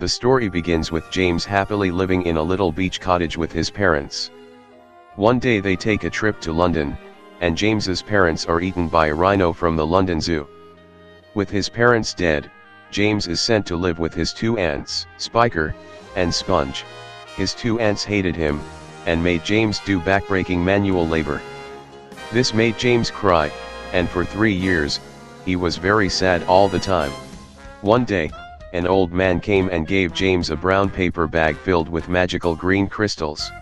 The story begins with James happily living in a little beach cottage with his parents. One day they take a trip to London, and James's parents are eaten by a rhino from the London Zoo. With his parents dead, James is sent to live with his two aunts, Spiker and Sponge. His two aunts hated him, and made James do backbreaking manual labor. This made James cry, and for 3 years, he was very sad all the time. One day, an old man came and gave James a brown paper bag filled with magical green crystals.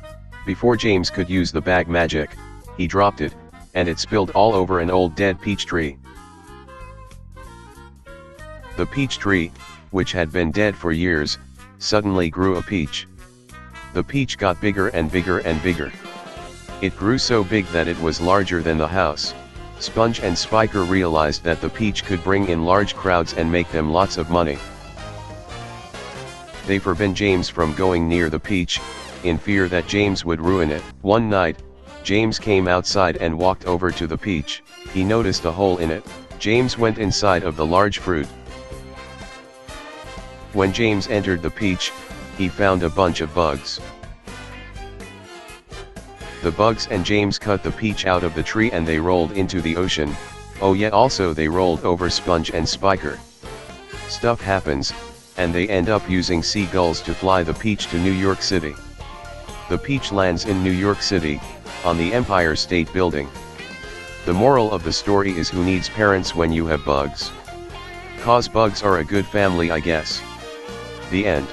Before James could use the bag magic, he dropped it, and it spilled all over an old dead peach tree. The peach tree, which had been dead for years, suddenly grew a peach. The peach got bigger and bigger and bigger. It grew so big that it was larger than the house. Sponge and Spiker realized that the peach could bring in large crowds and make them lots of money. They forbid James from going near the peach, in fear that James would ruin it. One night, James came outside and walked over to the peach. He noticed a hole in it. James went inside of the large fruit. When James entered the peach, he found a bunch of bugs. The bugs and James cut the peach out of the tree and they rolled into the ocean. Oh yeah, also they rolled over Sponge and Spiker. Stuff happens, and they end up using seagulls to fly the peach to New York City. The peach lands in New York City, on the Empire State Building. The moral of the story is who needs parents when you have bugs? 'Cause bugs are a good family, I guess. The end.